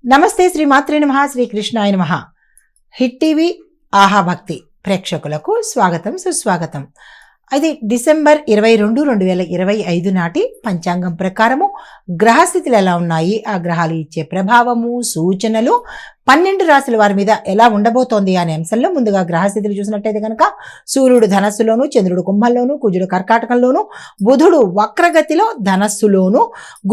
నమస్తే శ్రీమాత్రే నమః శ్రీకృష్ణాయ నమః. హిట్ టీవీ ఆహా భక్తి ప్రేక్షకులకు స్వాగతం సుస్వాగతం. అది డిసెంబర్ 22, 2025 నాటి పంచాంగం ప్రకారము గ్రహస్థితులు ఎలా ఉన్నాయి, ఆ గ్రహాలు ఇచ్చే ప్రభావము, సూచనలు 12 రాశుల వారి మీద ఎలా ఉండబోతోంది అనే అంశంలో ముందుగా గ్రహస్థితులు చూసినట్టయితే కనుక సూర్యుడు ధనస్సులోను, చంద్రుడు కుంభంలోను, కుజుడు కర్కాటకంలోను, బుధుడు వక్రగతిలో ధనస్సులోను,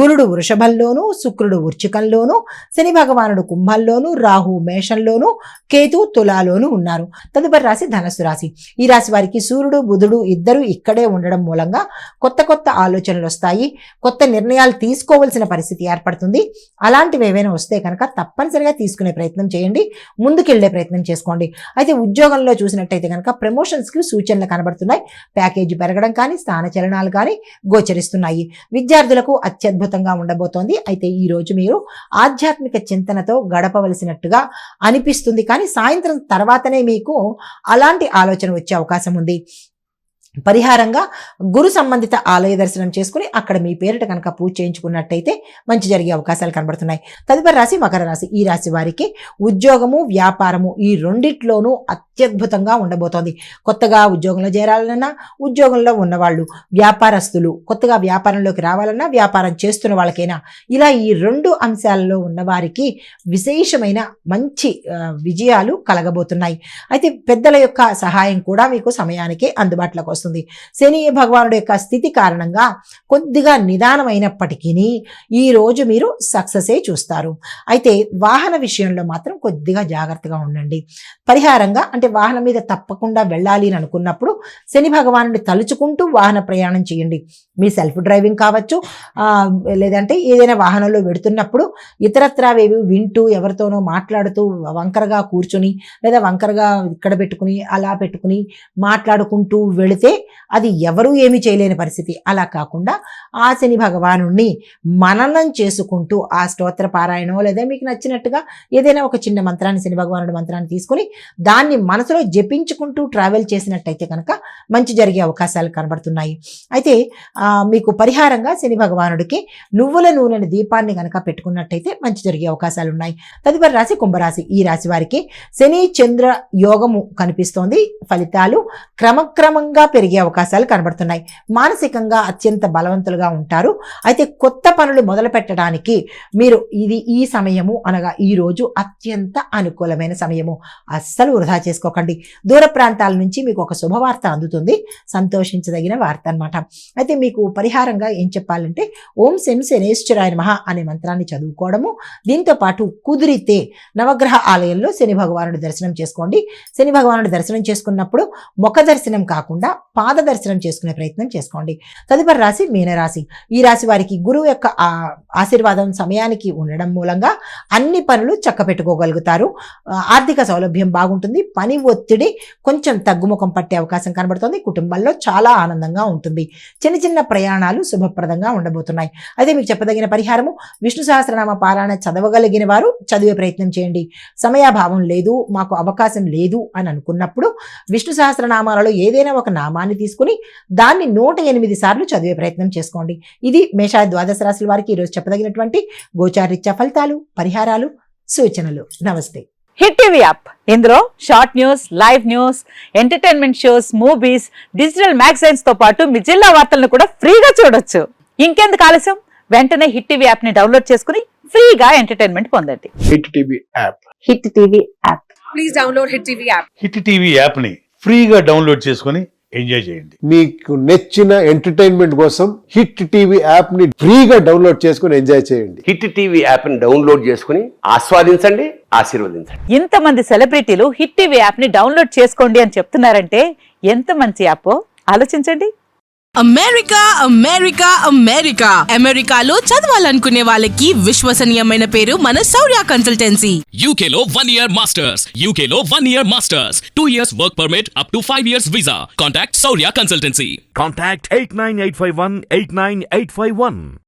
గురుడు వృషభంలోను, శుక్రుడు వృచ్చికంలోను, శని భగవానుడు కుంభంలోను, రాహు మేషంలోను, కేతు తులాలోను ఉన్నారు. తదుపరి రాశి ధనస్సు రాశి. ఈ రాశి వారికి సూర్యుడు బుధుడు ఇద్దరు ఇక్కడే ఉండడం మూలంగా కొత్త కొత్త ఆలోచనలు వస్తాయి, కొత్త నిర్ణయాలు తీసుకోవాల్సిన పరిస్థితి ఏర్పడుతుంది. అలాంటివి ఏవైనా వస్తే కనుక తప్పనిసరిగా తీసుకునే ప్రయత్నం చేయండి, ముందుకెళ్లే ప్రయత్నం చేసుకోండి. అయితే ఉద్యోగంలో చూసినట్టయితే కనుక ప్రమోషన్స్కి సూచనలు కనబడుతున్నాయి. ప్యాకేజీ పెరగడం కానీ, స్థాన చలనాలు కానీ గోచరిస్తున్నాయి. విద్యార్థులకు అత్యద్భుతంగా ఉండబోతోంది. అయితే ఈ రోజు మీరు ఆధ్యాత్మిక చింతనతో గడపవలసినట్టుగా అనిపిస్తుంది, కానీ సాయంత్రం తర్వాతనే మీకు అలాంటి ఆలోచన వచ్చే అవకాశం ఉంది. పరిహారంగా గురు సంబంధిత ఆలయ దర్శనం చేసుకుని అక్కడ మీ పేరిట కనుక పూజ చేయించుకున్నట్టయితే మంచి జరిగే అవకాశాలు కనబడుతున్నాయి. తదుపరి రాశి మకర రాశి. ఈ రాశి వారికి ఉద్యోగము, వ్యాపారము ఈ రెండిట్లోనూ అత్యద్భుతంగా ఉండబోతోంది. కొత్తగా ఉద్యోగంలో చేరాలన్నా, ఉద్యోగంలో ఉన్నవాళ్ళు, వ్యాపారస్తులు కొత్తగా వ్యాపారంలోకి రావాలన్నా, వ్యాపారం చేస్తున్న వాళ్ళకైనా, ఇలా ఈ రెండు అంశాలలో ఉన్నవారికి విశేషమైన మంచి విజయాలు కలగబోతున్నాయి. అయితే పెద్దల యొక్క సహాయం కూడా మీకు సమయానికి అందుబాటులోకి వస్తుంది. శని భగవానుడి యొక్క స్థితి కారణంగా కొద్దిగా నిదానమైనప్పటికీ ఈ రోజు మీరు సక్సెసే చూస్తారు. అయితే వాహన విషయంలో మాత్రం కొద్దిగా జాగ్రత్తగా ఉండండి. పరిహారంగా అంటే వాహనం మీద తప్పకుండా వెళ్ళాలి అని అనుకున్నప్పుడు శని భగవానుడిని తలుచుకుంటూ వాహన ప్రయాణం చేయండి. మీ సెల్ఫ్ డ్రైవింగ్ కావచ్చు, లేదంటే ఏదైనా వాహనంలో వెడుతున్నప్పుడు ఇతరత్రావేవి వింటూ ఎవరితోనో మాట్లాడుతూ వంకరగా కూర్చుని లేదా వంకరగా ఇక్కడ పెట్టుకుని అలా పెట్టుకుని మాట్లాడుకుంటూ వెళితే అది ఎవరూ ఏమీ చేయలేని పరిస్థితి. అలా కాకుండా ఆ శని భగవానుణ్ణి మననం చేసుకుంటూ ఆ స్తోత్ర పారాయణం లేదా మీకు నచ్చినట్టుగా ఏదైనా ఒక చిన్న మంత్రాన్ని, శని భగవానుడి మంత్రాన్ని తీసుకుని దాన్ని మనసులో జపించుకుంటూ ట్రావెల్ చేసినట్టయితే కనుక మంచి జరిగే అవకాశాలు కనబడుతున్నాయి. అయితే మీకు పరిహారంగా శని భగవానుడికి నువ్వుల నూనె దీపాన్ని కనుక పెట్టుకున్నట్టయితే మంచి జరిగే అవకాశాలు ఉన్నాయి. తదుపరి రాశి కుంభరాశి. ఈ రాశి వారికి శని చంద్ర యోగము కనిపిస్తోంది. ఫలితాలు క్రమక్రమంగా పెరిగే అవకాశాలు కనబడుతున్నాయి. మానసికంగా అత్యంత బలవంతులుగా ఉంటారు. అయితే కొత్త పనులు మొదలు పెట్టడానికి మీరు ఈ సమయము అనగా ఈ రోజు అత్యంత అనుకూలమైన సమయము. అస్సలు వృధా చేసుకోకండి. దూర ప్రాంతాల నుంచి మీకు ఒక శుభవార్త అందుతుంది, సంతోషించదగిన వార్త అనమాట. అయితే మీకు పరిహారంగా ఏం చెప్పాలంటే ఓం శనేశ్వరాయ నమః అనే మంత్రాన్ని చదువుకోవడము, దీంతో పాటు కుదిరితే నవగ్రహ ఆలయంలో శని భగవానుడి దర్శనం చేసుకోండి. శని భగవానుడి దర్శనం చేసుకున్నప్పుడు ముఖ దర్శనం కాకుండా పాద దర్శనం చేసుకునే ప్రయత్నం చేసుకోండి. తదుపరి రాశి మీనరాశి. ఈ రాశి వారికి గురువు యొక్క ఆశీర్వాదం సమయానికి ఉండడం మూలంగా అన్ని పనులు చక్కపెట్టుకోగలుగుతారు. ఆర్థిక సౌలభ్యం బాగుంటుంది. పని ఒత్తిడి కొంచెం తగ్గుముఖం పట్టే అవకాశం కనబడుతుంది. కుటుంబంలో చాలా ఆనందంగా ఉంటుంది. చిన్న చిన్న ప్రయాణాలు శుభప్రదంగా ఉండబోతున్నాయి. అయితే మీకు చెప్పదగిన పరిహారము విష్ణు సహస్రనామ పారాయణ చదవగలిగిన వారు చదివే ప్రయత్నం చేయండి. సమయాభావం లేదు, మాకు అవకాశం లేదు అని అనుకున్నప్పుడు విష్ణు సహస్రనామాలలో ఏదైనా ఒక నామాన్ని తీసుకుని దాన్ని 108 సార్లు చదివే ప్రయత్నం చేసుకోండి. ఇది మేష ద్వాదశ రాశుల వారికి ఈరోజు చెప్పదగినటువంటి గోచారీత్యా ఫలితాలు, పరిహారాలు, సూచనలు. నమస్తే. హిట్ టీవీ యాప్, ఇందులో short news, live news, entertainment shows, movies, digital magazines తో పాటు మీ జిల్లా వార్తలను కూడా ఫ్రీగా చూడొచ్చు. ఇంకెందుకు ఆలస్యం, వెంటనే హిట్ టీవీ యాప్ ని డౌన్లోడ్ చేసుకుని ఫ్రీగా ఎంటర్టైన్మెంట్ పొందండి. Hit TV app. Hit TV app. Please download hit TV app. Hit TV app ని ఫ్రీగా డౌన్లోడ్ చేసుకుని ఎంజాయ్ చేయండి. మీకు నచ్చిన ఎంటర్టైన్మెంట్ కోసం హిట్ టీవీ యాప్ ని ఫ్రీగా డౌన్లోడ్ చేసుకుని ఎంజాయ్ చేయండి. హిట్ టీవీ యాప్ ని డౌన్లోడ్ చేసుకుని ఆస్వాదించండి, ఆశీర్వదించండి. ఇంతమంది సెలబ్రిటీలు హిట్ టీవీ యాప్ ని డౌన్లోడ్ చేసుకోండి అని చెప్తున్నారంటే ఎంత మంచి యాప్ ఆలోచించండి. అమెరికా అమెరికా అమెరికా అమెరికాలో చదవాలనుకునే వాళ్ళకి విశ్వసనీయమైన పేరు మన శౌర్య కన్సల్టెన్సీ. UK లో 1 year masters. UK లో 1 year masters. 2 years work permit up to 5 years visa. Contact Saurya Consultancy. Contact 89851 89851.